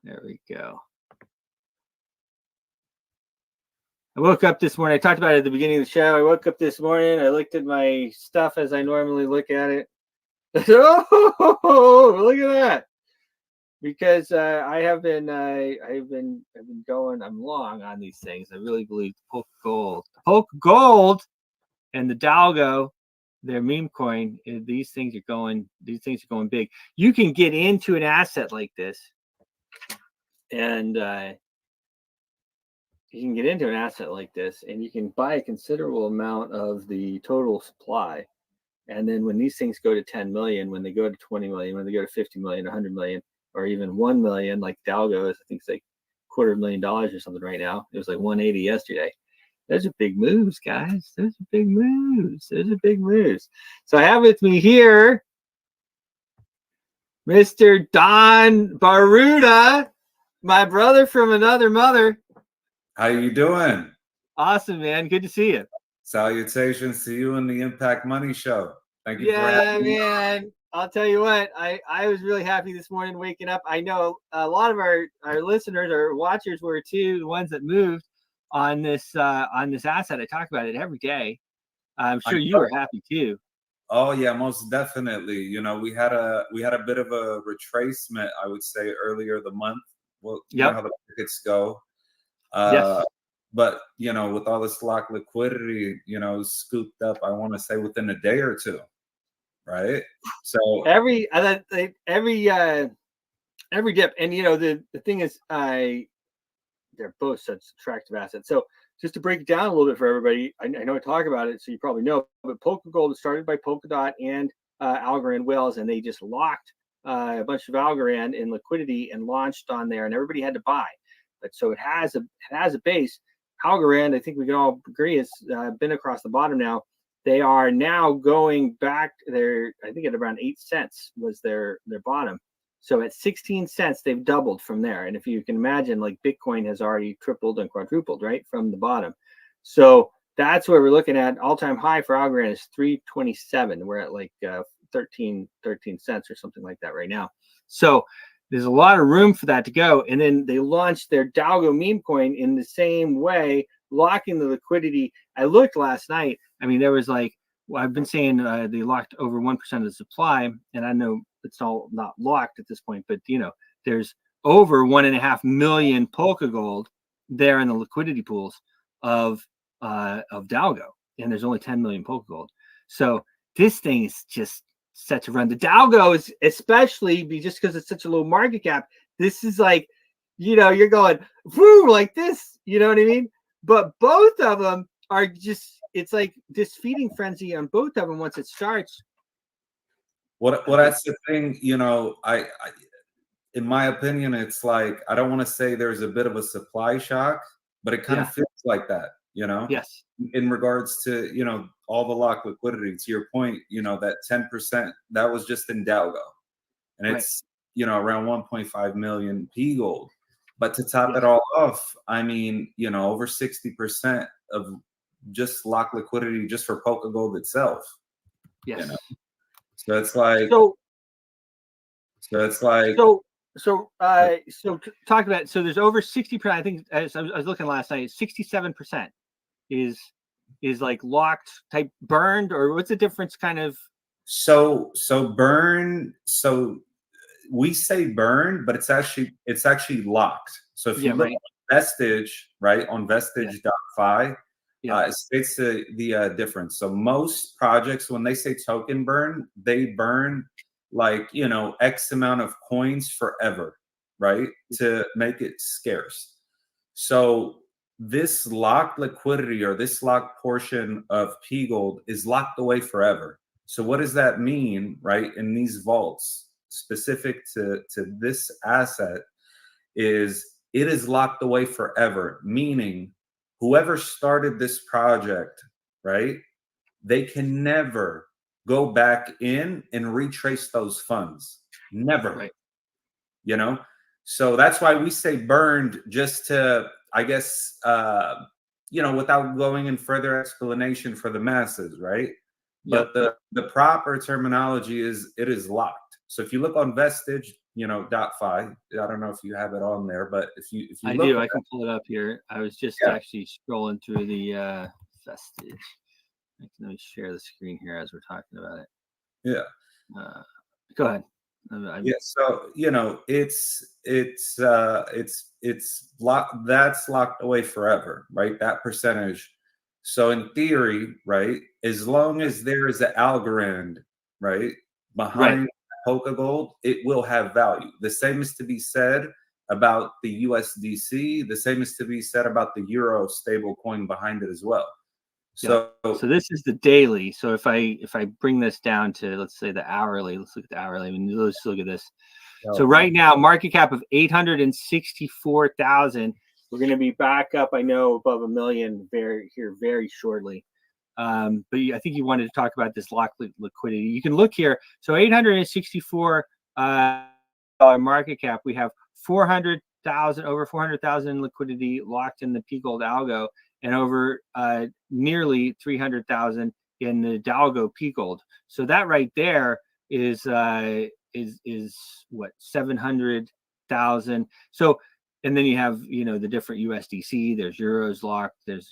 There we go. I woke up this morning. I talked about it at the beginning of the show. I woke up this morning. I looked at my stuff as I normally look at it. Oh, look at that! Because I've been going. I'm long on these things. I really believe Polka Gold, and the DALGO, their meme coin. These things are going big. You can get into an asset like this, and you can buy a considerable amount of the total supply. And then when these things go to 10 million, when they go to 20 million, when they go to 50 million, 100 million, or even 1 million, like DALGO is, I think it's like $250,000 or something right now. It was like 180 yesterday. Those are big moves, guys. Those are big moves. So I have with me here Mr. Don Baruda, my brother from another mother. How you doing? Awesome, man. Good to see you. Salutations to you and the Impact Money Show. Thank you for having me. Man. I'll tell you what, I was really happy this morning waking up. I know a lot of our listeners or watchers were too, the ones that moved on this asset. I talk about it every day. I'm sure you were happy too. Oh yeah, most definitely. You know, we had a bit of a retracement, I would say, earlier the month. Well, you know how the markets go. Yes. But, you know, with all this locked liquidity, you know, scooped up, I want to say within a day or two, right? So every dip, and you know, the thing is, they're both such attractive assets. So just to break it down a little bit for everybody, I know I talk about it, so you probably know, but Polka Gold was started by Polkadot and Algorand Wells, and they just locked a bunch of Algorand in liquidity and launched on there, and everybody had to buy. But so it has a base. Algorand, I think we can all agree, has been across the bottom now. They are now going back there. I think at around 8 cents was their bottom. So at 16 cents, they've doubled from there. And if you can imagine, like Bitcoin has already tripled and quadrupled, right, from the bottom. So that's where we're looking at. All-time high for Algorand is 327. We're at like 13 cents or something like that right now. So there's a lot of room for that to go. And then they launched their DALGO meme coin in the same way, locking the liquidity. I looked last night. I mean, there was like, well, I've been saying they locked over 1% of the supply, and I know it's all not locked at this point, but you know, there's over 1.5 million Polka Gold there in the liquidity pools of DALGO, and there's only 10 million Polka Gold. So this thing is just set to run. The DALGO is especially just because it's such a low market cap. This is like, you know, you're going woo like this, you know what I mean? But both of them are just, it's like this feeding frenzy on both of them once it starts. Well, that's the thing, you know, I in my opinion, it's like, I don't want to say there's a bit of a supply shock, but it kind of feels like that, you know? Yes. In regards to, you know, all the locked liquidity, to your point, you know, that 10%, that was just in DALGO. And it's, you know, around 1.5 million P gold. But to top it all off, I mean, you know, over 60% of just locked liquidity just for Polka Gold itself. Yes. You know? So it's like, so talk about, so there's over 60%, I think, as I was looking last night, 67% is like locked type burned, or what's the difference kind of? So burn, so we say burn, but it's actually locked. So if you look at Vestige, right, on vestige.fi, it states the difference. So most projects, when they say token burn, they burn like, you know, X amount of coins forever, right, to make it scarce. So this locked liquidity, or this locked portion of P gold, is locked away forever. So what does that mean, right, in these vaults specific to this asset? Is it is locked away forever, meaning whoever started this project, right, they can never go back in and retrace those funds. Never. Right. You know? So that's why we say burned, just to, I guess, you know, without going in further explanation for the masses, right? But the proper terminology is, it is locked. So if you look on Vestige, .5. I don't know if you have it on there, but if you I look do, I can pull it up here. I was just actually scrolling through the vestige. Let me share the screen here as we're talking about it. Yeah. Go ahead. Yeah, so it's locked. That's locked away forever, right? That percentage. So in theory, right, as long as there is an algorand, right, behind PokerGold, it will have value. The same is to be said about the USDC. The same is to be said about the Euro stable coin behind it as well. So this is the daily. So if I bring this down to, let's say, the hourly, let's look at the hourly. I mean, let's look at this. So right now, market cap of 864,000. We're going to be back up, I know, above a million very shortly. But I think you wanted to talk about this locked liquidity. You can look here. So 864 market cap. We have 400,000, over 400,000 liquidity locked in the PGOLD algo, and over nearly 300,000 in the DALGO PGOLD. So that right there is what, 700,000. So, and then you have, the different USDC, there's euros locked, there's,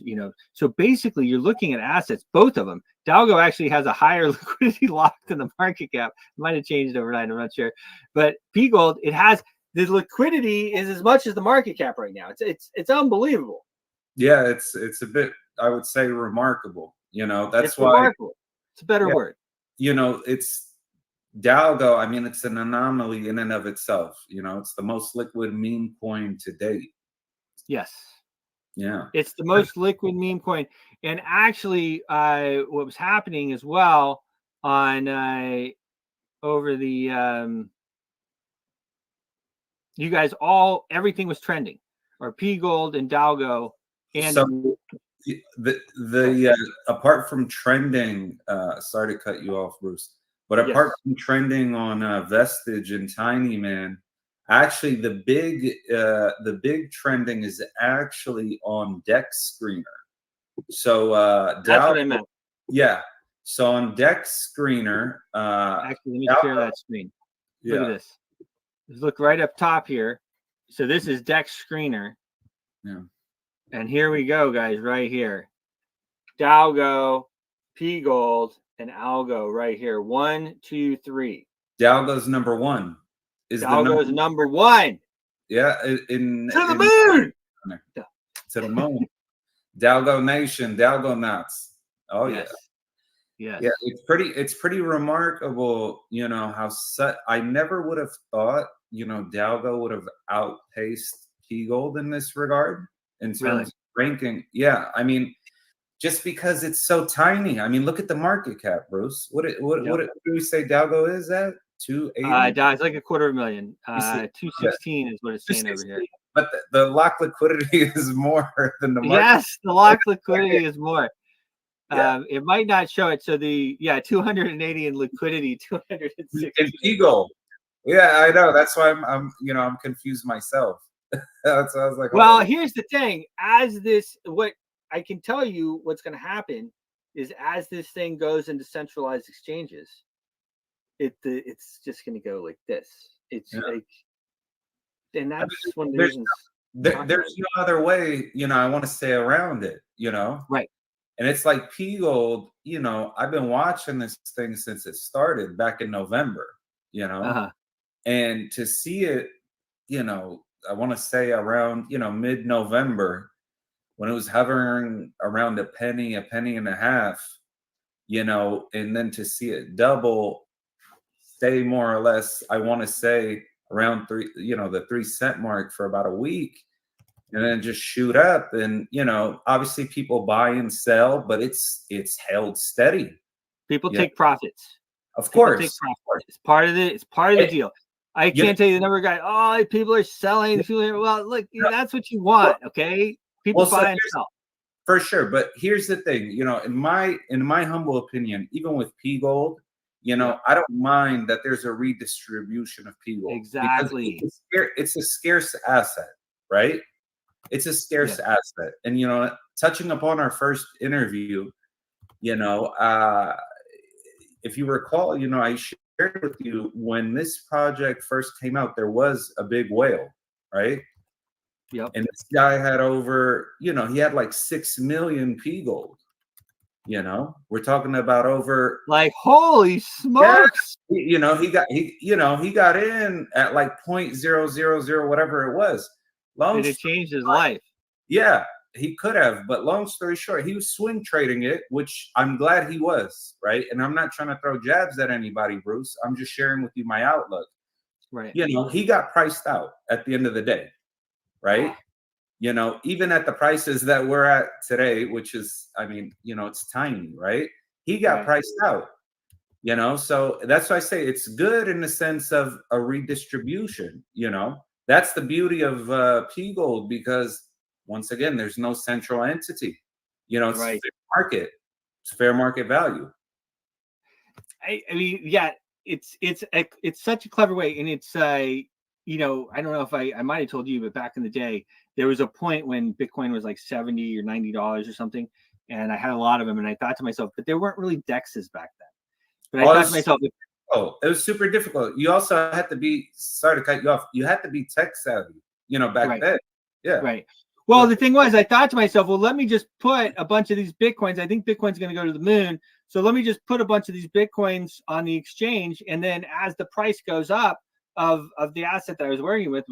so basically you're looking at assets, both of them. DALGO actually has a higher liquidity locked than the market cap. It might have changed overnight, I'm not sure. But PGOLD, it has, the liquidity is as much as the market cap right now. It's unbelievable. Yeah, it's a bit, I would say, remarkable. That's it's why remarkable. It's a better word. It's DALGO. I mean, it's an anomaly in and of itself. It's the most liquid meme coin to date. Yes. Yeah. It's the most liquid meme coin. And actually, what was happening as well on over the you guys everything was trending, or PGOLD and DALGO. And so the apart from trending, sorry to cut you off, Bruce, but apart from trending on Vestige and Tiny Man, actually the big trending is actually on Dex Screener. So that's what I meant. Yeah. So on Dex Screener, actually, let me share that screen. Look at this. Just look right up top here. So this is Dex Screener. Yeah. And here we go, guys, right here. DALGO, PGOLD, and ALGO right here. 1, 2, 3. DALGO's number one. DALGO's number one. Yeah. To the moon. To the moon. DALGO Nation, DALGO Nuts. Oh yes. Yeah, it's pretty remarkable, how I never would have thought, DALGO would have outpaced PGOLD in this regard in terms of ranking. Yeah, I mean, just because it's so tiny. I mean, look at the market cap, Bruce. What do we say DALGO is at? 280? It's like $250,000. 216 is what it's saying over here. But the lock liquidity is more than the market. Yes, the lock liquidity is more. It might not show it. So 280 in liquidity, 260 in PGOLD. Yeah, I know. That's why I'm confused myself. That's why I was like, well, here's the thing. What I can tell you, what's going to happen is, as this thing goes into centralized exchanges, it's just going to go like this. It's like, and that's one of the reasons. There's no other way, I want to stay around it, Right. And it's like PGOLD, I've been watching this thing since it started back in November, and to see it, I want to say around, mid-November, when it was hovering around a penny and a half, and then to see it double, stay more or less, I want to say around the 3 cent mark for about a week, and then just shoot up. And obviously people buy and sell, but it's held steady. People take profits. Of course. Take profits. It's part of the deal. I can't tell you the number of guys. Oh, people are selling. Well, look, that's what you want. Okay, people buy and sell. For sure. But here's the thing, in my humble opinion, even with PGOLD, I don't mind that there's a redistribution of PGOLD. Exactly. It's a scarce asset, right? It's a scarce asset. And, touching upon our first interview, if you recall, I shared with you, when this project first came out, there was a big whale, right? Yep. And this guy had over, he had like 6 million PGOLD. We're talking about over, like, holy smokes. Yeah, he got in at like 0.000 whatever it was. And it changed his life. Yeah, he could have, but long story short, he was swing trading it, which I'm glad he was, right? And I'm not trying to throw jabs at anybody, Bruce. I'm just sharing with you my outlook. Right. He got priced out at the end of the day, right? Even at the prices that we're at today, which is, it's tiny, right? He got priced out, so that's why I say it's good in the sense of a redistribution, that's the beauty of PGOLD, because once again, there's no central entity, it's fair market, it's fair market value. I mean, yeah, it's such a clever way. And it's, I don't know if I might have told you, but back in the day, there was a point when Bitcoin was like $70 or $90 or something. And I had a lot of them. And I thought to myself, but there weren't really DEXs back then. But I thought to myself, it was super difficult. You also had to be, sorry to cut you off, you had to be tech savvy, back then. Yeah. Right. Well, the thing was, I thought to myself, well, let me just put a bunch of these Bitcoins. I think Bitcoin's going to go to the moon. So let me just put a bunch of these Bitcoins on the exchange. And then as the price goes up of the asset that I was working with,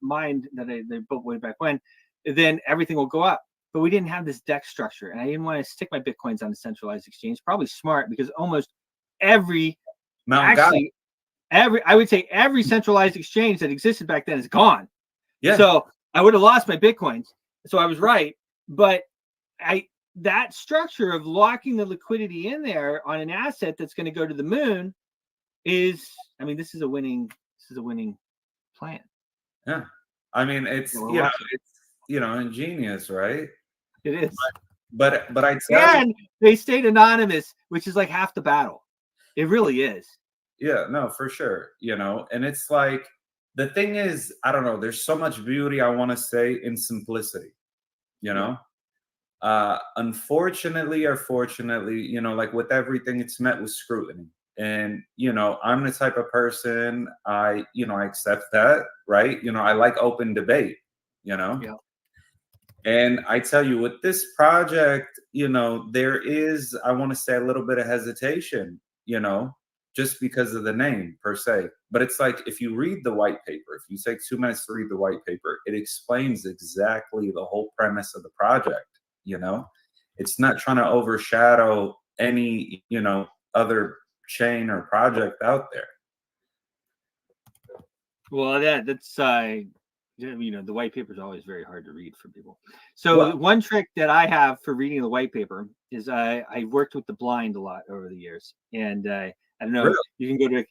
mine that they built way back when, then everything will go up. But we didn't have this DEX structure. And I didn't want to stick my Bitcoins on a centralized exchange. Probably smart, because almost every centralized exchange that existed back then is gone. Yeah. So I would have lost my Bitcoins. So I was right. But that structure of locking the liquidity in there on an asset that's going to go to the moon is, this is a winning plan. Yeah. It's, ingenious, right? It is. But I tell you, they stayed anonymous, which is like half the battle. It really is. Yeah, no, for sure. And it's like, the thing is, I don't know, there's so much beauty, I want to say, in simplicity, unfortunately or fortunately, like with everything, it's met with scrutiny. And, I'm the type of person, I accept that, right? I like open debate, Yeah. And I tell you, with this project, there is, I want to say, a little bit of hesitation, just because of the name per se. But it's like, if you read the white paper, if you take 2 minutes to read the white paper, it explains exactly the whole premise of the project. It's not trying to overshadow any, other chain or project out there. Well, that's the white paper is always very hard to read for people. So one trick that I have for reading the white paper is I worked with the blind a lot over the years, and I don't know, really? you can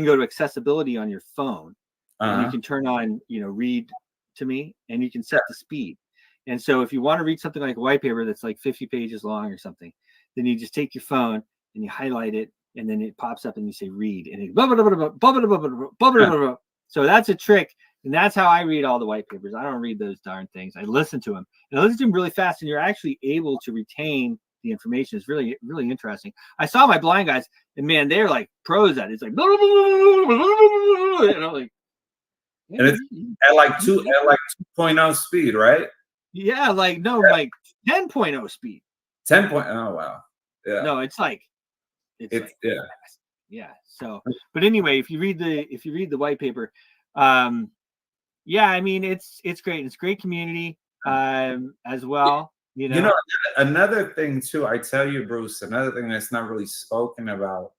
go to accessibility on your phone, and you can turn on read to me, and you can set the speed. And so if you want to read something like a white paper that's like 50 pages long or something, then you just take your phone and you highlight it, and then it pops up and you say read, and it blah, blah, blah, blah, blah, blah, blah, blah, blah, blah, blah. So that's a trick. And that's how I read all the white papers. I don't read those darn things. I listen to them. And I listen to them really fast, and you're actually able to retain the information. It's really, really interesting. I saw my blind guys, and man, they're like pros at it. It's like, like, and it's at like 2.0 speed, right? Yeah, like 10.0 speed. 10. Oh wow. Yeah. No, it's like yeah. So, but anyway, if you read the white paper, it's great. It's a great community as well. Another thing too, I tell you, Bruce, another thing that's not really spoken about,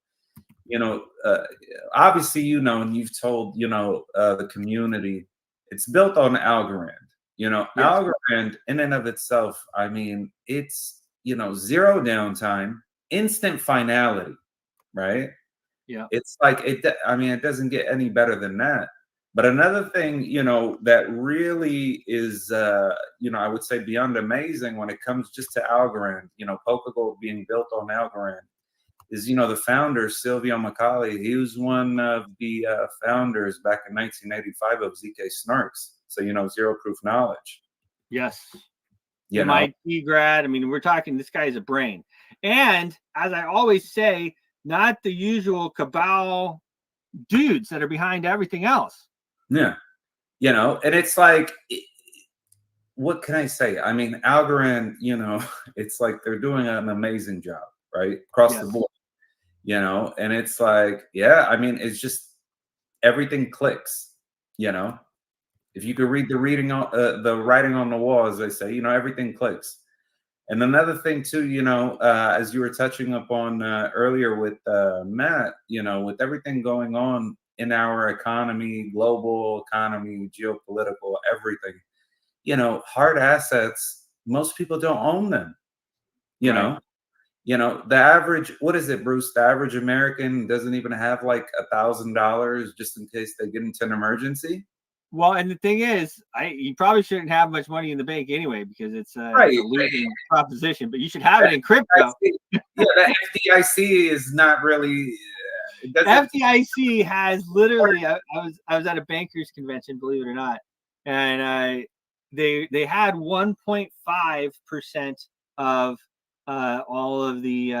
obviously, and you've told, the community, it's built on Algorand. Yes. Algorand in and of itself, it's, zero downtime, instant finality, right? Yeah. It's like, it doesn't get any better than that. But another thing, that really is, I would say beyond amazing when it comes just to Algorand, PokerGold being built on Algorand, is, the founder, Silvio Macaulay, he was one of the founders back in 1985 of ZK Snarks. So, zero proof knowledge. Yes. MIT grad. We're talking, this guy is a brain. And as I always say, not the usual cabal dudes that are behind everything else. Yeah. You know, and it's like, what can I say? I mean, Algorand, you know, it's like they're doing an amazing job, right? Across the board, you know, and it's like, yeah, I mean, it's just everything clicks, you know. If you could read the writing on the wall, as they say, you know, everything clicks. And another thing too, you know, as you were touching upon earlier with Matt, you know, with everything going on in our economy, global economy, geopolitical, everything, you know, hard assets, most people don't own them. You know, the average, what is it, Bruce? The average American doesn't even have like $1,000 just in case they get into an emergency. Well, and the thing is, you probably shouldn't have much money in the bank anyway, because it's a losing proposition. But you should have it in crypto. Yeah, the FDIC is not really. FDIC has literally. I was at a bankers convention, believe it or not, and they had 1.5% of all of the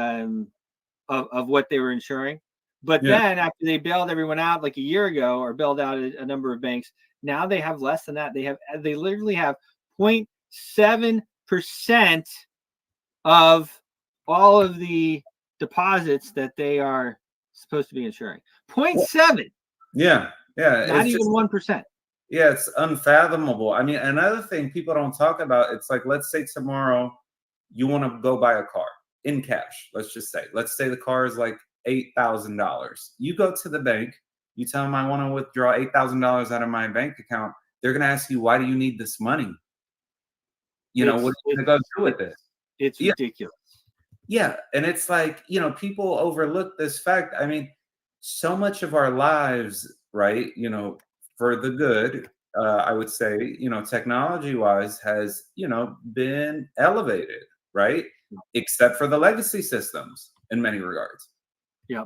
of what they were insuring. But then after they bailed everyone out like a year ago, or bailed out a number of banks, now they have less than that. They literally have 0.7% of all of the deposits that they are supposed to be insuring. 0.7. Yeah. Not even 1%. Yeah, it's unfathomable. I mean, another thing people don't talk about, it's like, let's say tomorrow you want to go buy a car in cash. Let's say the car is like $8,000. You go to the bank, you tell them I want to withdraw $8,000 out of my bank account. They're going to ask you, why do you need this money? You know, what are you going to go do with it? It's ridiculous. Yeah. And it's like, you know, people overlook this fact. I mean, so much of our lives, right, you know, for the good, I would say, you know, technology wise has, you know, been elevated, right? Except for the legacy systems in many regards. Yeah.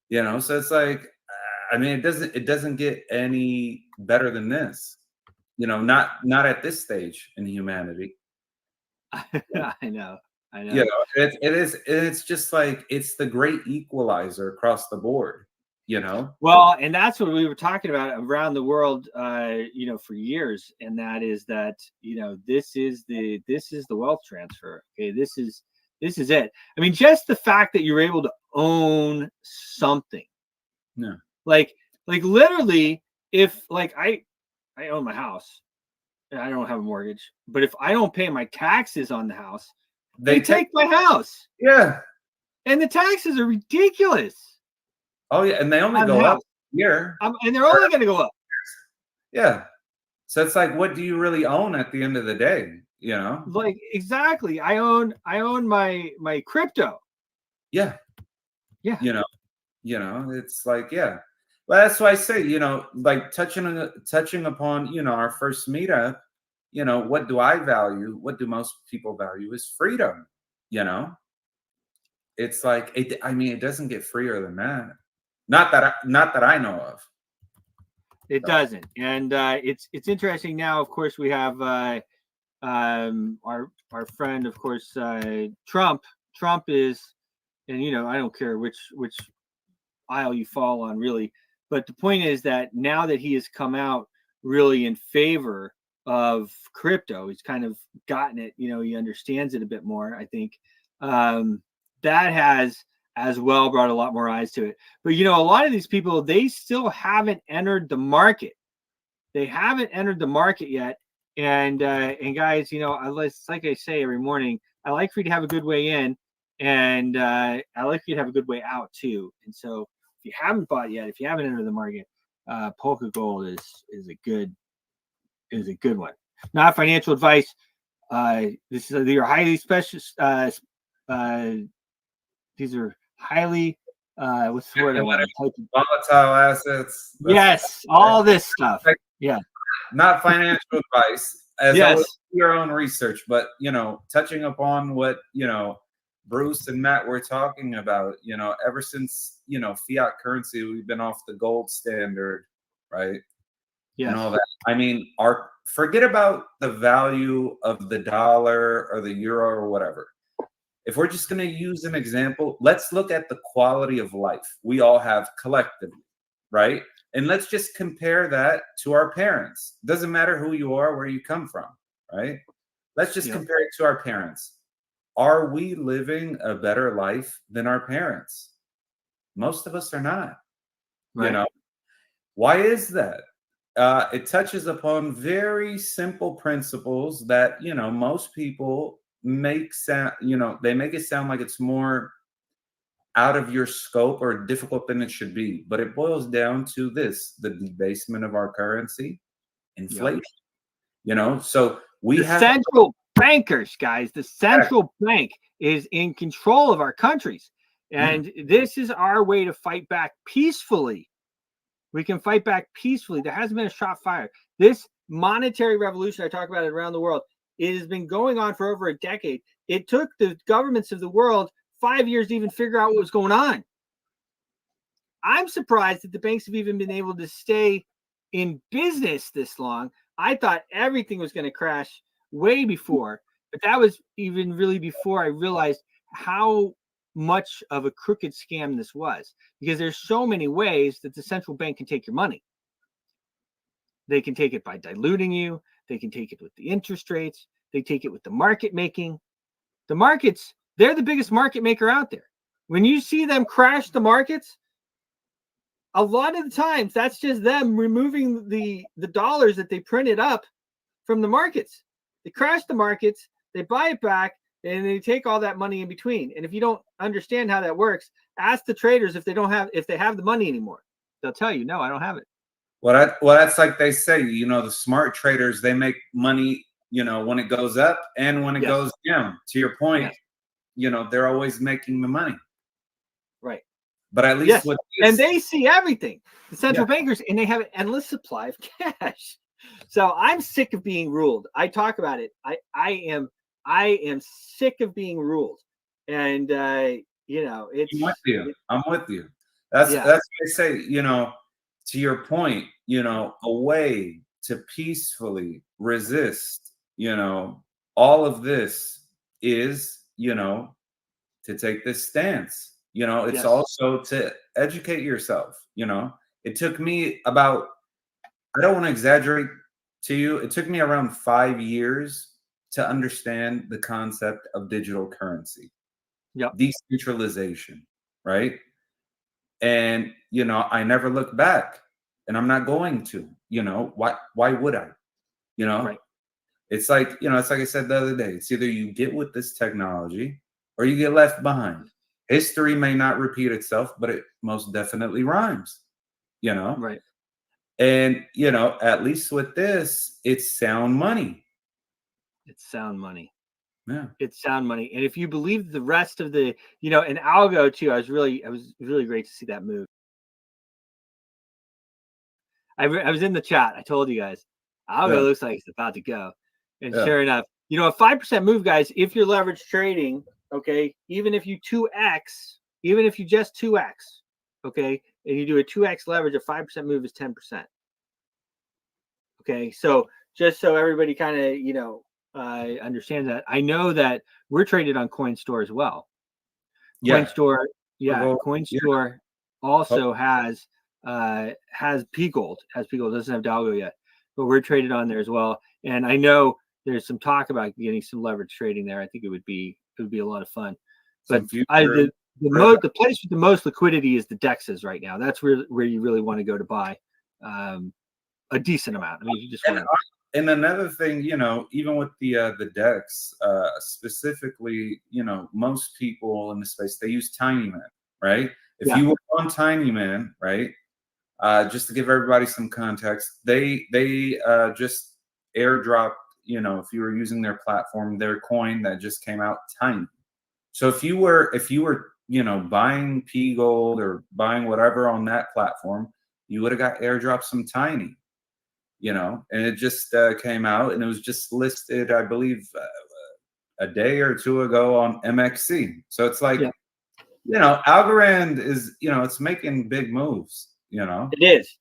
You know, so it's like, I mean, it doesn't get any better than this, you know, not at this stage in humanity. I know. You know, it's just like, it's the great equalizer across the board, you know? Well, and that's what we were talking about around the world, you know, for years. And that is that, you know, this is the wealth transfer. Okay. This is it. I mean, just the fact that you're able to own something. Yeah. Like literally, if like I own my house and I don't have a mortgage, but if I don't pay my taxes on the house, they take my house. Yeah. And the taxes are ridiculous. Oh yeah, and they only go up here. And they're only going to go up. Yeah. So it's like, what do you really own at the end of the day? You know? Like, exactly. I own my crypto. Yeah. Yeah. You know, it's like, yeah. Well, that's why I say, you know, like touching upon, you know, our first meetup, you know, what do I value? What do most people value is freedom, you know? It's like, I mean, it doesn't get freer than that. Not that I know of. It doesn't. And it's interesting now, of course, we have our friend, of course, Trump. Trump is, and you know, I don't care which aisle you fall on, really, but the point is that now that he has come out really in favor of crypto, he's kind of gotten it, you know, he understands it a bit more, I think. That has as well brought a lot more eyes to it. But you know, a lot of these people, they still haven't entered the market. They haven't entered the market yet. And guys, you know, like I say every morning, I like for you to have a good way in, and I like for you to have a good way out too. And so, if you haven't bought yet, if you haven't entered the market, Polka Gold is a good one. Not financial advice. These are highly special. These are highly what's the word I want to type? Volatile assets. Yes, all this stuff. Yeah. Not financial advice, as yes. always, your own research, but you know, touching upon what, you know, Bruce and Matt were talking about, you know, ever since, you know, fiat currency, we've been off the gold standard, right? Yeah. And all that. I mean, forget about the value of the dollar or the euro or whatever. if we're just going to use an example, let's look at the quality of life we all have collectively, right? And let's just compare that to our parents. Doesn't matter who you are, where you come from, right? Let's just compare it to our parents. Are we living a better life than our parents? Most of us are not. Right. You know, why is that? It touches upon very simple principles that, you know, most people make sound, you know, they make it sound like it's more out of your scope or difficult than it should be. But it boils down to this: the debasement of our currency, inflation. You know, so we have central bankers, guys. The central bank is in control of our countries. And this is our way to fight back peacefully. We can fight back peacefully. There hasn't been a shot fired. This monetary revolution, I talk about it around the world, it has been going on for over a decade. It took the governments of the world 5 years to even figure out what was going on. I'm surprised that the banks have even been able to stay in business this long. I thought everything was going to crash way before, but that was even really before I realized how much of a crooked scam this was, because there's so many ways that the central bank can take your money. They can take it by diluting you. They can take it with the interest rates. They take it with the market making. The markets, they're the biggest market maker out there. When you see them crash the markets, a lot of the times that's just them removing the dollars that they printed up from the markets. They crash the markets, they buy it back, and they take all that money in between. And if you don't understand how that works, ask the traders if they have the money anymore. They'll tell you, no, I don't have it. Well, that's like they say, you know, the smart traders, they make money, you know, when it goes up and when it goes down. To your point, you know, they're always making the money. Right. But at least and they see everything, the central bankers, and they have an endless supply of cash. So I'm sick of being ruled. I talk about it. I am sick of being ruled. And you know, I'm with you. That's what I say, you know, to your point, you know, a way to peacefully resist, you know, all of this is, you know, to take this stance. You know, it's also to educate yourself. You know, it took me about, I don't want to exaggerate to you, it took me around 5 years to understand the concept of digital currency, decentralization, right? And, you know, I never looked back, and I'm not going to. You know, why would I? You know, it's like, you know, it's like I said the other day, it's either you get with this technology or you get left behind. History may not repeat itself, but it most definitely rhymes, you know? Right. And, you know, at least with this, it's sound money. It's sound money. Yeah. It's sound money. And if you believe the rest of the, you know, and ALGO too, it was really great to see that move. I was in the chat. I told you guys, ALGO looks like it's about to go. And sure enough, you know, a 5% move, guys, if you're leverage trading, okay, even if you just 2x, okay, and you do a 2x leverage, a 5% move is 10%. Okay, so just so everybody kind of, you know, understands that. I know that we're traded on CoinStore as well. CoinStore, CoinStore also has PGOLD. Doesn't have DALGO yet, but we're traded on there as well. And I know there's some talk about getting some leverage trading there. I think it would be a lot of fun. But the place with the most liquidity is the DEXs right now. That's where you really want to go to buy a decent amount. I mean, you just want to. And another thing, you know, even with the DEX, specifically, you know, most people in the space, they use Tinyman, right? If you were on Tinyman, right? Just to give everybody some context, they just airdropped, you know, if you were using their platform, their coin that just came out, Tiny. So if you were, you know, buying PGOLD or buying whatever on that platform, you would have got airdropped some Tiny, you know, and it just came out, and it was just listed, I believe, a day or two ago on MXC. So it's like, you know, Algorand is, you know, it's making big moves, you know. It is.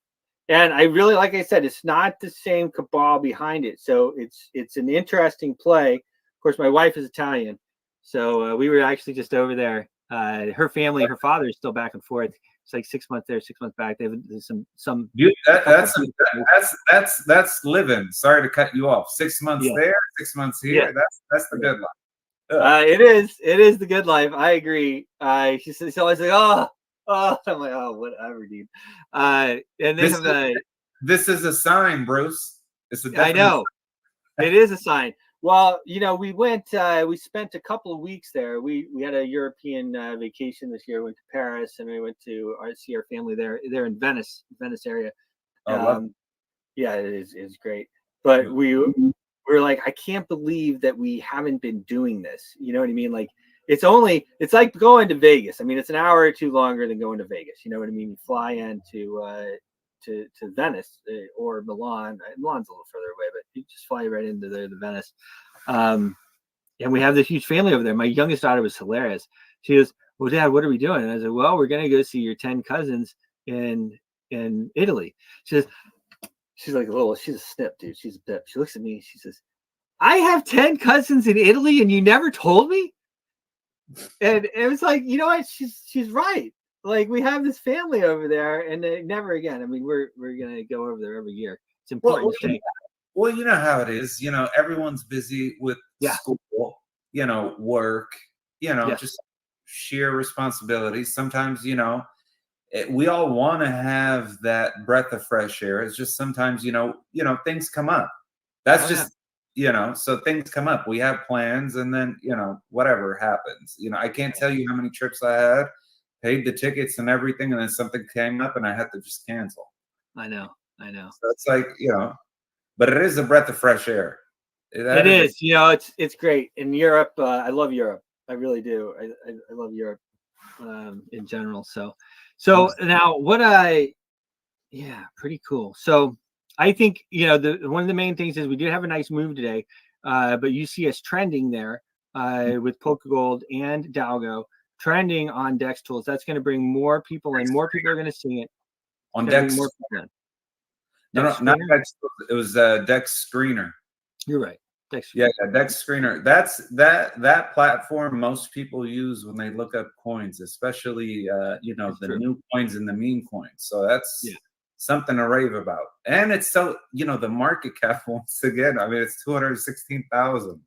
And I really, like I said, it's not the same cabal behind it. So it's an interesting play. Of course, my wife is Italian. So we were actually just over there. Her family, her father is still back and forth. It's like 6 months there, 6 months back. They have some. That's living. Sorry to cut you off. 6 months there, 6 months here. That's the good life. It is the good life. I agree. She's always like, oh, I'm like, oh, whatever, dude. And this is a sign, Bruce. I know. It is a sign. Well, we went. We spent a couple of weeks there. We had a European vacation this year. Went to Paris, and we went to see our family there. They're in Venice area. Yeah, it is great. But we're like, I can't believe that we haven't been doing this. You know what I mean? Like, it's like going to Vegas. I mean, it's an hour or two longer than going to Vegas. You know what I mean? You fly into to Venice or Milan. Milan's a little further away, but you just fly right into the Venice. And we have this huge family over there. My youngest daughter was hilarious. She goes, well, Dad, what are we doing? And I said, well, we're going to go see your 10 cousins in Italy. She's like, she's a snip, dude. She's a bit. She looks at me. She says, I have 10 cousins in Italy and you never told me? And it was like, you know what? She's right. Like, we have this family over there, and never again. I mean, we're gonna go over there every year. It's important to stay. Well, you know how it is. Everyone's busy with school, work, just sheer responsibilities. Sometimes, we all want to have that breath of fresh air. It's just sometimes, things come up. That's so things come up. We have plans, and then, whatever happens. I can't tell you how many trips I had, paid the tickets and everything, and then something came up and I had to just cancel. I know. So it's like, but it is a breath of fresh air. It is. It's great. In Europe, I love Europe. I really do. I love Europe in general. So now pretty cool. So I think, one of the main things is we did have a nice move today, but you see us trending there with PGOLD and DALGO trending on DEX tools. That's going to bring more people in. More people are going to see it. On DEX. No, not DEX. It was DEX Screener. You're right. DEX Screener. Yeah, DEX Screener. That's that platform most people use when they look up coins, especially the new coins and the meme coins. So that's something to rave about. And it's so the market cap once again. I mean, it's $216,000.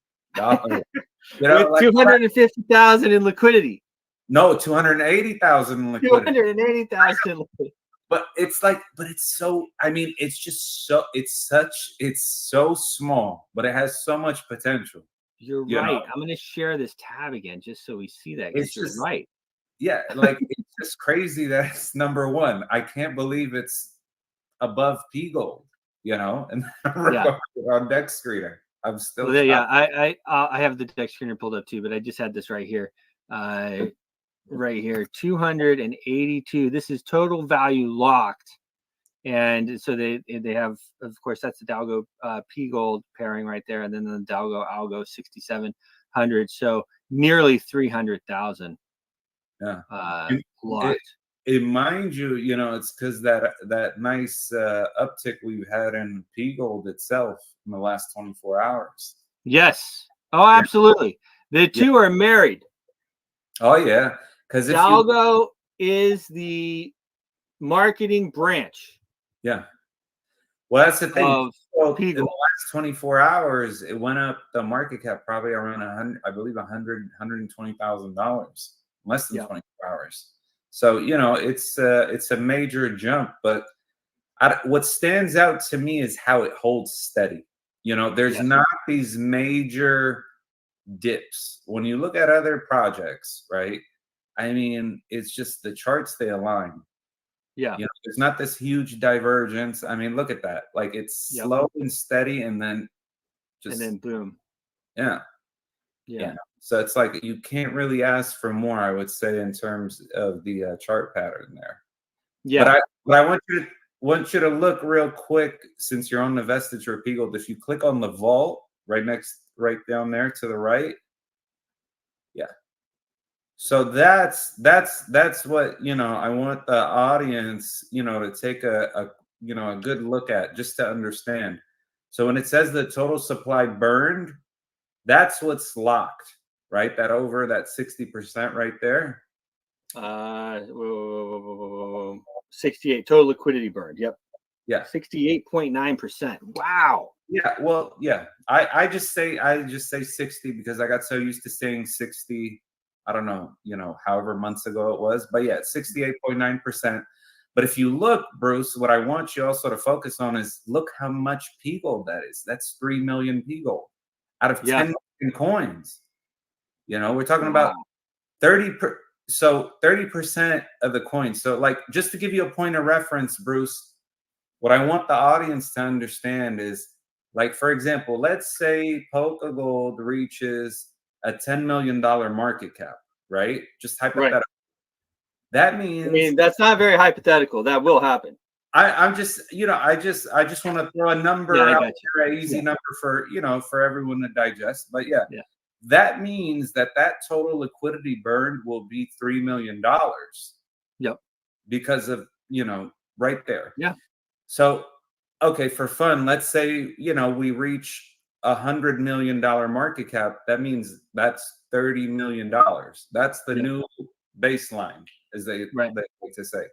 With 250,000 in liquidity. No, 280,000 in liquidity. 280,000 in liquidity. But it's so, I mean, it's so small, but it has so much potential. You're right. I'm going to share this tab again just so we see that. It's just right. Yeah, like it's just crazy that it's number one. I can't believe it's above PGOLD, and on DEX Screener. I'm still I have the DEX Screener pulled up too, but I just had this right here. Right here, 282. This is total value locked, and so they have, of course, that's the DALGO PGOLD pairing right there, and then the DALGO ALGO 6,700. So nearly 300,000. Locked. Mind you, it's because that nice uptick we've had in PGOLD itself in the last 24 hours. Yes. Oh, absolutely. The two are married. Oh yeah. Because DALGO is the marketing branch. Yeah. Well, that's the thing. In the last 24 hours, it went up the market cap probably around $120,000, less than 24 hours. So, it's a major jump, but what stands out to me is how it holds steady. There's not these major dips. When you look at other projects, right? I mean, it's just the charts, they align. Yeah. There's not this huge divergence. I mean, look at that. Like, it's slow and steady, and then boom. Yeah. So it's like you can't really ask for more, I would say, in terms of the chart pattern there. Yeah. But I want you to look real quick, since you're on the vestige or PGOLD. If you click on the vault right down there to the right. Yeah. So that's what, I want the audience, to take a good look at, just to understand. So when it says the total supply burned, that's what's locked. right? That over that 60% right there. 68 total liquidity burned. Yep. Yeah. 68.9%. Wow. Yeah. Well, yeah. I just say 60 because I got so used to saying 60. I don't know, however months ago it was, but yeah, 68.9%. But if you look, Bruce, what I want you also to focus on is look how much PGOLD that is. That's 3 million PGOLD out of 10 million coins. We're talking about 30% of the coins. So like, just to give you a point of reference, Bruce, what I want the audience to understand is, like, for example, let's say PokerGold reaches a $10 million market cap, right? Just hypothetical. Right. That means, that's not very hypothetical. That will happen. I'm just, I just want to throw a number out there, an easy number for, for everyone to digest. But yeah. That means that total liquidity burned will be $3 million. Yep. Because of, right there. Yeah. So, okay, for fun, let's say, we reach $100 million market cap. That means that's $30 million. That's the new baseline, as they like to say.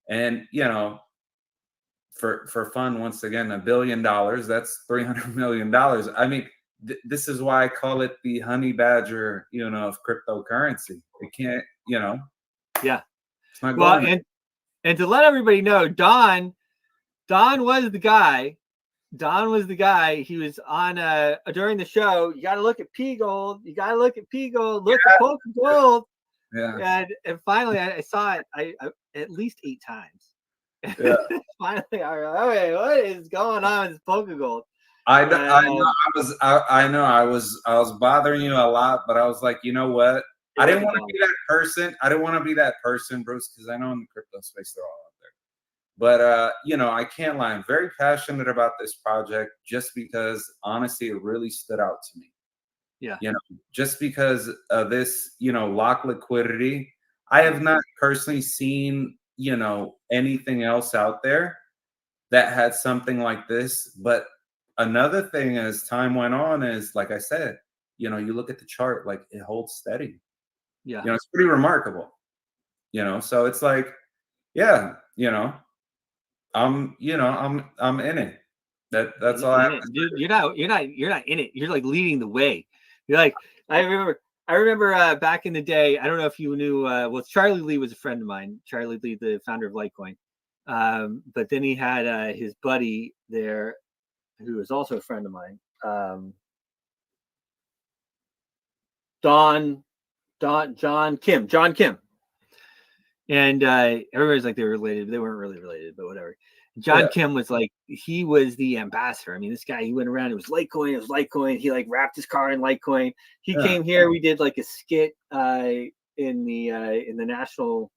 And, for fun, once again, $1 billion, that's $300 million. I mean, this is why I call it the honey badger, of cryptocurrency. It can't, Yeah. It's not well, going and to let everybody know, Don was the guy. Don was the guy. He was on during the show. You got to look at PGOLD. You got to look at PGOLD. Look at PokerGold. Yeah. And finally, I saw it. I at least 8 times. Yeah. Finally, I was like, okay, what is going on with PokerGold? I know I was bothering you a lot, but I was like, you know what? I didn't want to be that person. I didn't want to be that person, Bruce, because I know in the crypto space they're all out there. But I can't lie. I'm very passionate about this project just because honestly, it really stood out to me. Yeah. Just because of this, lock liquidity. I have not personally seen, anything else out there that had something like this. But another thing as time went on is, like I said, you look at the chart, like it holds steady. Yeah. It's pretty remarkable. So it's like, yeah, I'm in it. That's all I have. Dude, you're not in it. You're like leading the way. You're like, I remember back in the day, I don't know if you knew, Charlie Lee was a friend of mine. Charlie Lee, the founder of Litecoin. But then he had his buddy there, who was also a friend of mine, John Kim. And everybody's like they were related, but they weren't really related, but whatever. John Kim was like, he was the ambassador. I mean, this guy, he went around, it was Litecoin. He like wrapped his car in Litecoin. He came here, we did like a skit in the national.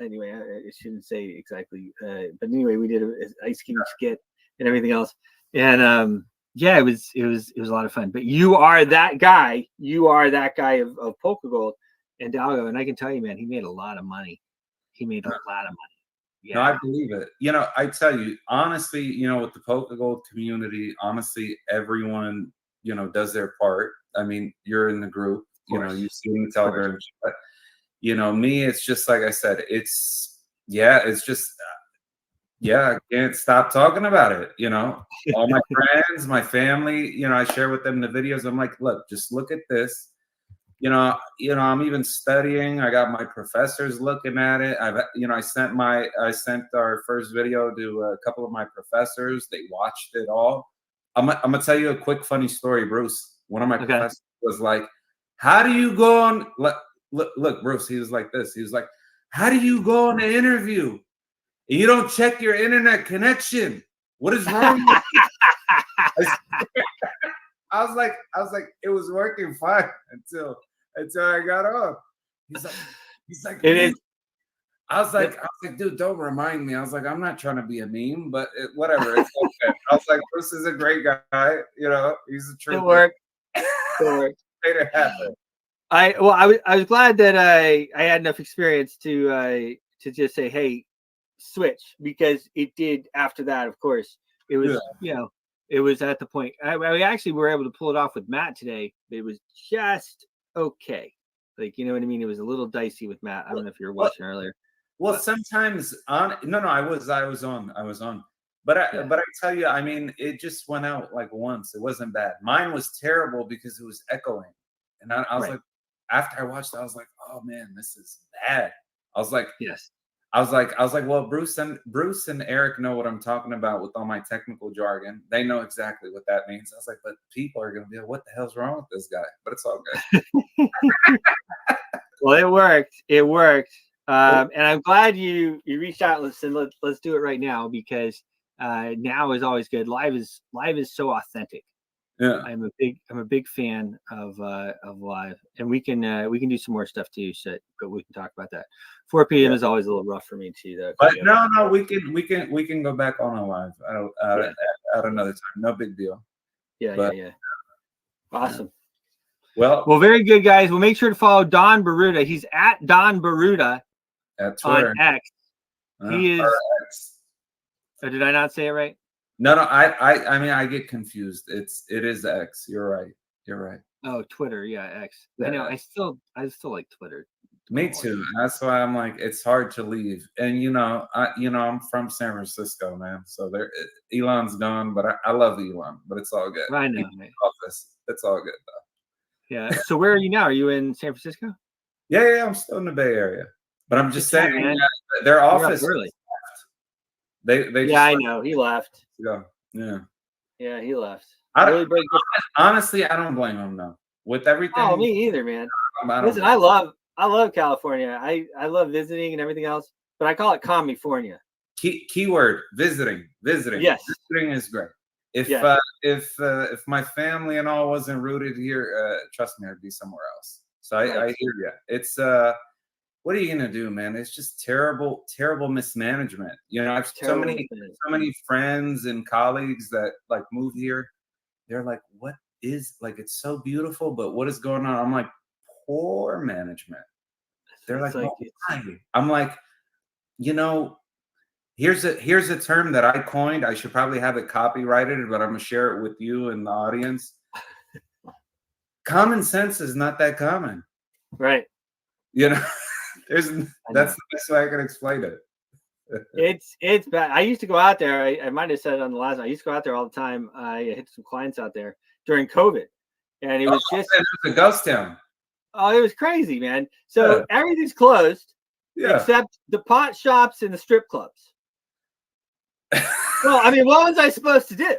Anyway, I shouldn't say exactly, but anyway, we did an ice skating skit and everything else. And it was a lot of fun. But you are that guy. You are that guy of PokerGold and DALGO. And I can tell you, man, he made a lot of money. He made a lot of money. Yeah. No, I believe it. I tell you, honestly, with the PokerGold community, honestly, everyone, does their part. I mean, you're in the group, you see the Telegram. But, me, it's just like I said, it's just, I can't stop talking about it. All my friends, my family, I share with them the videos. I'm like, look, just look at this. I'm even studying. I got my professors looking at it. I sent our first video to a couple of my professors. They watched it all. I'm gonna tell you a quick funny story, Bruce. One of my professors was like, "How do you go on?" Look, Bruce. He was like this. He was like, "How do you go on the interview? You don't check your internet connection. What is wrong with you?" I was like, it was working fine until I got off. He's like, it is. I was like, dude, don't remind me. I was like, I'm not trying to be a meme, but whatever. It's okay. I was like, Bruce is a great guy. He's a true. It worked. Made it happen. I was glad that I had enough experience to just say, hey, switch, because it did after that. Of course, it was it was at the point. We actually were able to pull it off with Matt today. But it was just okay. Like, you know what I mean? It was a little dicey with Matt. I don't know if you were watching earlier. Well, sometimes I was on. But I tell you, I mean, it just went out like once. It wasn't bad. Mine was terrible because it was echoing. And I was like, after I watched it, I was like, oh man, this is bad. I was like, yes. I was like, well, Bruce and Eric know what I'm talking about with all my technical jargon. They know exactly what that means. I was like, but people are gonna be like, what the hell's wrong with this guy? But it's all good. Well, it worked. It worked. And I'm glad you reached out and said, let's do it right now, because now is always good. Live is so authentic. Yeah, I'm a big fan of live, and we can do some more stuff too. So, but we can talk about that. 4 p.m. is always a little rough for me too, though. But no, we can go back on a live at another time. No big deal. Yeah. Awesome. Well, very good, guys. We'll make sure to follow Don Baruda. He's at Don Baruda at Twitter. On X. He is. Oh, did I not say it right? No. I mean, I get confused. It is X. You're right. Oh, Twitter. Yeah, X. Yeah. I know. I still like Twitter. Me too. That's why I'm like, it's hard to leave. And I'm from San Francisco, man. So Elon's gone, but I love Elon. But it's all good. I know. Office. It's all good though. Yeah. So where are you now? Are you in San Francisco? Yeah. I'm still in the Bay Area. But I'm just saying, their office. They yeah, I know. He left. Yeah, he left. Honestly, I don't blame him though. With everything. Oh, me either, man. Listen, I love California. I love visiting and everything else, but I call it California. Keyword visiting. Yes, visiting is great. If my family and all wasn't rooted here, trust me, I'd be somewhere else. So I hear you. It's what are you gonna do, man? It's just terrible mismanagement. I have so many friends and colleagues that like move here. They're like, what is like? It's so beautiful, but what is going on? I'm like, poor management. They're like, why? I'm like, here's a term that I coined. I should probably have it copyrighted, but I'm gonna share it with you and the audience. Common sense is not that common, right? That's the best way I can explain it. It's bad. I used to go out there. I might have said it on the last one. I used to go out there all the time. I hit some clients out there during COVID, and it was just a ghost town. Oh, it was crazy, man. So everything's closed except the pot shops and the strip clubs. Well, I mean, what was I supposed to do?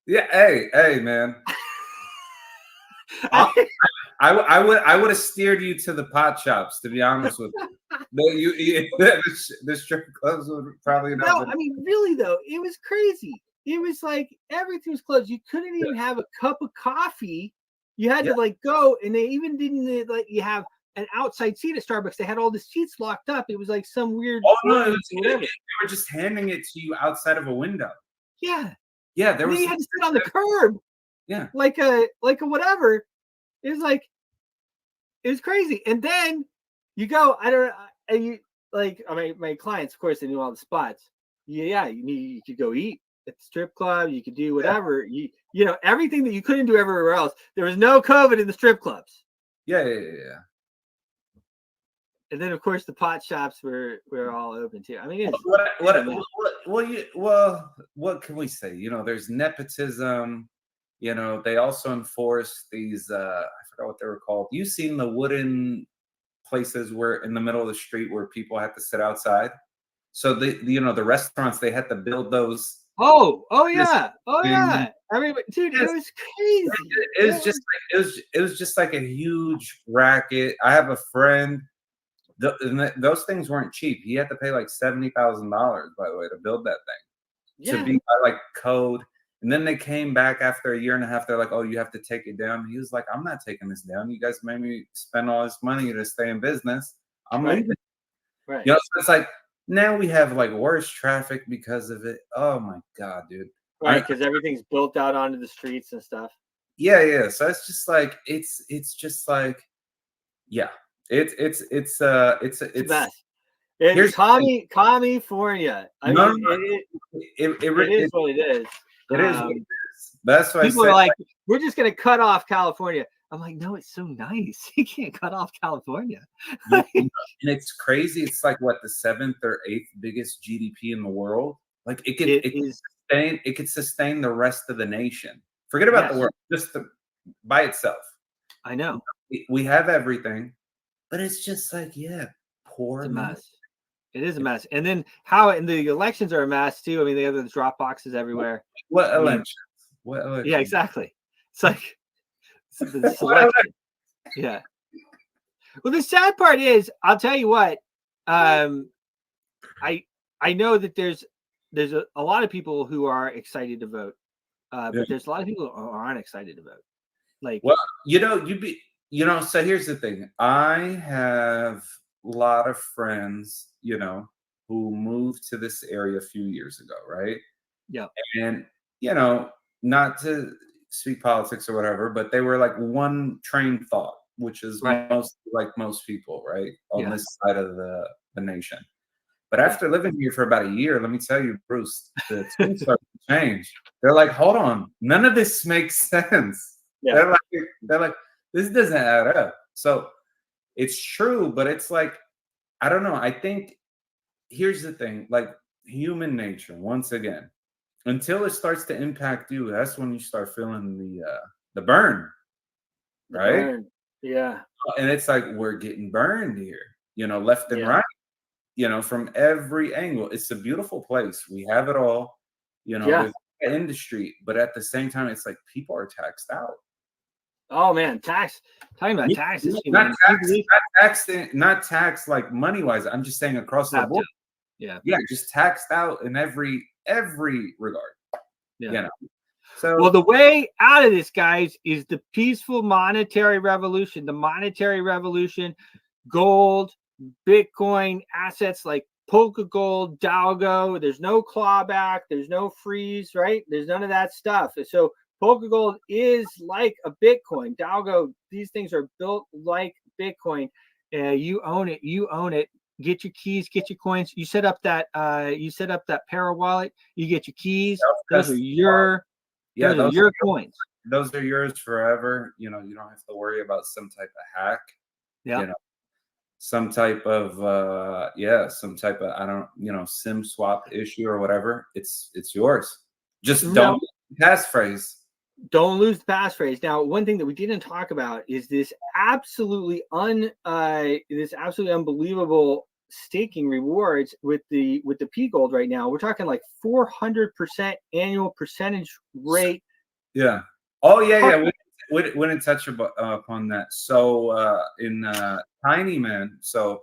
Yeah, hey, man. I would have steered you to the pot shops, to be honest with you. The strip clubs would probably not. No, I mean, really though, it was crazy. It was like everything was closed. You couldn't even have a cup of coffee. You had to like go, and they even didn't let you have an outside seat at Starbucks. They had all the seats locked up. It was like some weird. Oh no, they were just handing it to you outside of a window. Yeah. There was. You had to sit on the curb. Yeah. Like a whatever. It was crazy. And then you go, my clients, of course, they knew all the spots. You could go eat at the strip club. You could do whatever. Everything that you couldn't do everywhere else. There was no COVID in the strip clubs. Yeah. And then, of course, the pot shops were all open too. I mean, what can we say? There's nepotism. They also enforce these. I forgot what they were called. You've seen the wooden places where in the middle of the street where people have to sit outside. So the restaurants, they had to build those. Oh yeah. I mean, dude, it was crazy. It was just like a huge racket. I have a friend. Those things weren't cheap. He had to pay like $70,000, by the way, to build that thing. To be by like code. And then they came back after a year and a half. They're like, oh, you have to take it down. He was like, I'm not taking this down. You guys made me spend all this money to stay in business. I'm leaving. Right. So it's like now we have like worse traffic because of it. Oh my God, dude. Right, because everything's built out onto the streets and stuff. Yeah. So it's just like it's just like it's best. It's California. I mean, it is what it is. It is what it is. That's why people are like, we're just going to cut off California. I'm like, no, it's so nice. You can't cut off California. And it's crazy. It's like what, the 7th or 8th biggest GDP in the world. Like it could sustain the rest of the nation. Forget about the world, just by itself. I know. We have everything, but it's just like, poor. It's a mess. It is a mess. And then and the elections are a mess too. I mean, they have the drop boxes everywhere. What elections? What elections? Yeah, exactly. It's like the selection. Yeah. Well, the sad part is, I'll tell you what. I know that there's a lot of people who are excited to vote, but there's a lot of people who aren't excited to vote. Like, well, so here's the thing. I have a lot of friends, who moved to this area a few years ago, right? Yeah. And, not to speak politics or whatever, but they were like one train thought, which is most people, right? On this side of the nation. But after living here for about a year, let me tell you, Bruce, the things start to change. They're like, hold on, none of this makes sense. Yeah. They're like, this doesn't add up. So it's true, but it's like, I don't know. I think here's the thing, like human nature, once again, until it starts to impact you, that's when you start feeling the burn, right? Burn. Yeah. And it's like, we're getting burned here, left and right, from every angle. It's a beautiful place. We have it all, there's an industry, but at the same time, it's like people are taxed out. Oh man, talking about taxes. Not taxed like money wise. I'm just saying across the board. Yeah, just taxed out in every regard. Yeah. So, well, the way out of this, guys, is the peaceful monetary revolution. The monetary revolution, gold, Bitcoin, assets like Polka Gold, DALGO. There's no clawback. There's no freeze, right? There's none of that stuff. So Polka Gold is like a Bitcoin. DALGO, these things are built like Bitcoin. You own it. You own it. Get your keys, get your coins. You set up that Para wallet. You get your keys. Those are your coins. Those are yours forever. You don't have to worry about some type of hack. Yeah. Some type of SIM swap issue or whatever. It's yours. Just don't lose the passphrase. Don't lose the passphrase. Now, one thing that we didn't talk about is this absolutely unbelievable staking rewards with the PGOLD right now. We're talking like 400% annual percentage rate. Yeah. Oh yeah. We didn't touch upon that. So in Tiny Man, so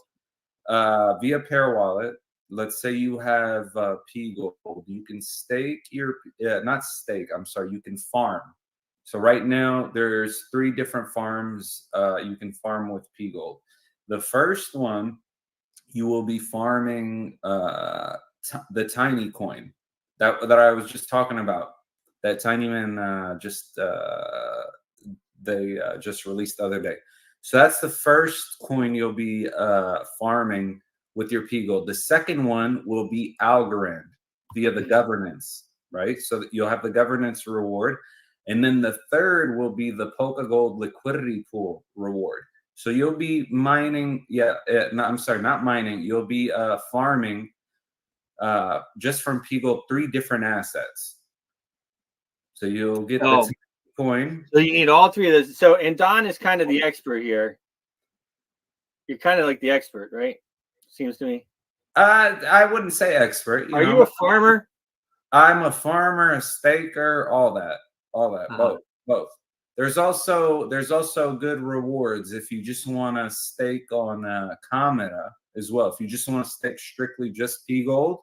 via Pair Wallet, let's say you have PGOLD, you can stake you can farm. So right now there's 3 different farms you can farm with PGOLD. The first one, you will be farming the tiny coin that I was just talking about. That Tiny Man they just released the other day. So that's the first coin you'll be farming with your PGOLD. The second one will be Algorand via the governance, right? So that you'll have the governance reward. And then the third will be the Polka Gold liquidity pool reward. So you'll be mining, not mining. You'll be farming just from PGOLD 3 different assets. So you'll get the coin. So you need all 3 of those. So, and Don is kind of the expert here. You're kind of like the expert, right? Seems to me. I wouldn't say expert. Are you a farmer? I'm a farmer, a staker, all that, both. There's also good rewards if you just want to stake on Cometa as well. If you just want to stake strictly just PGOLD,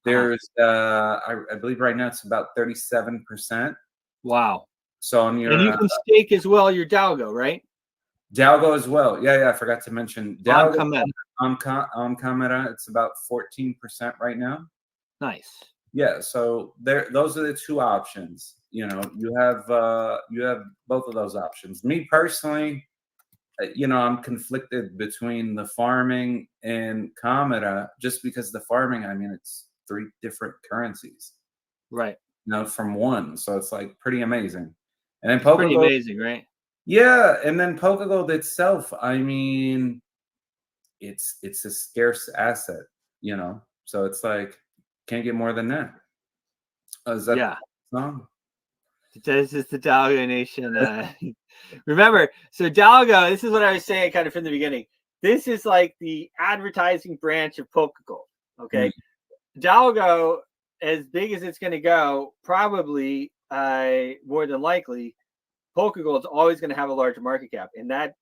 there's I believe right now it's about 37%. Wow. So on your and you can stake as well your DALGO, right? DALGO as well. Yeah, I forgot to mention DALGO on Cometa. It's about 14% right now. Nice. Yeah, so those are the 2 options. You have both of those options. Me personally, I'm conflicted between the farming and Cometa just because the farming, I mean, it's 3 different currencies. Right. from one. So it's like pretty amazing. And then Pretty PokerGold, amazing, right? yeah, and then PokerGold itself, I mean, it's a scarce asset, So it's like can't get more than that. Is that Yeah. song? This is the DALGO Nation. Remember, so DALGO, this is what I was saying kind of from the beginning. This is like the advertising branch of PokerGold. Okay. DALGO, as big as it's going to go, probably more than likely, PokerGold is always going to have a larger market cap. And that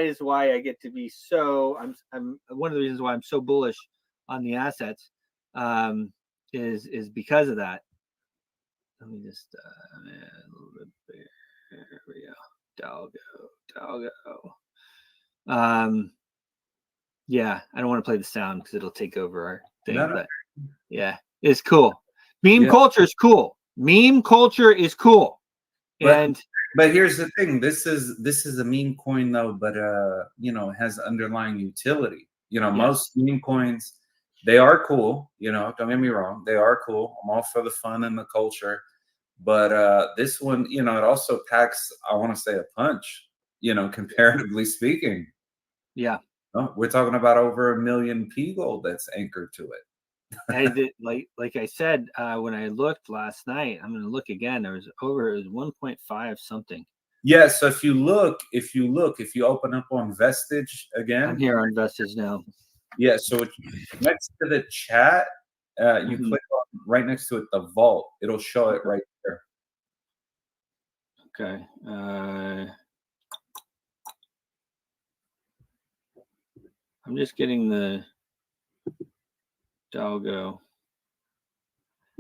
is why I get to be so, I'm one of the reasons why I'm so bullish on the assets is because of that. Let me just a little bit bigger. There we go. DALGO. Yeah, I don't want to play the sound because it'll take over our thing. No. But yeah, it's cool. Meme culture is cool. Meme culture is cool. But here's the thing. This is a meme coin though, but has underlying utility. Most meme coins, they are cool. Don't get me wrong, they are cool. I'm all for the fun and the culture. But this one, it also packs, I want to say, a punch, comparatively speaking. Yeah. We're talking about over 1 million PGOLD that's anchored to it. And like I said, when I looked last night, I'm going to look again. It was 1.5 something. Yeah. So if you open up on Vestige again. I'm here on Vestige now. Yeah. So next to the chat, you click on right next to it, the vault. It'll show it right there. Okay. I'm just getting the DALGO.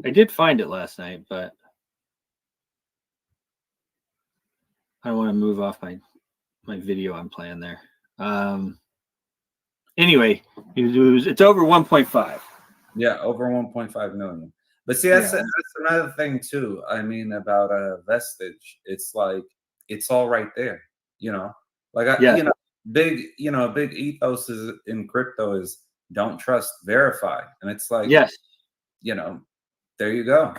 I did find it last night, but I don't want to move off my video I'm playing there. Anyway, it's over 1.5. Yeah, over 1.5 million. But see, that's another thing too. I mean, about Vestige, it's like it's all right there. Big ethos is in crypto is don't trust, verify, and it's like there you go.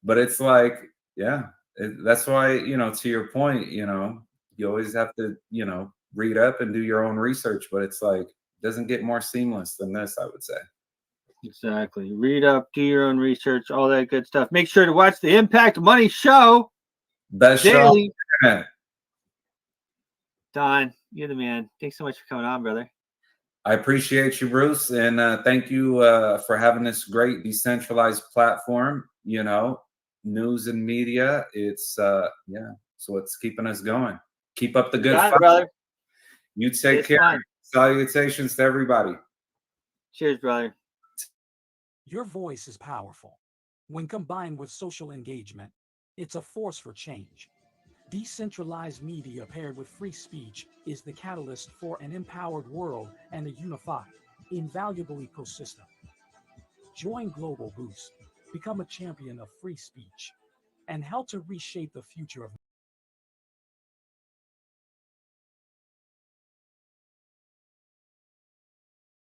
But it's like that's why to your point, you always have to read up and do your own research. But it's like doesn't get more seamless than this, I would say. Exactly. Read up, do your own research, all that good stuff. Make sure to watch the Impact Money Show. Best daily. Show. Don, you're the man. Thanks so much for coming on, brother. I appreciate you, Bruce, and thank you for having this great decentralized platform. News and media. It's so it's keeping us going. Keep up the good fight, brother. You take care. Fine. Salutations to everybody. Cheers, brother. Your voice is powerful. When combined with social engagement, it's a force for change. Decentralized media paired with free speech is the catalyst for an empowered world and a unified, invaluable ecosystem. Join Global Boost, become a champion of free speech, and help to reshape the future of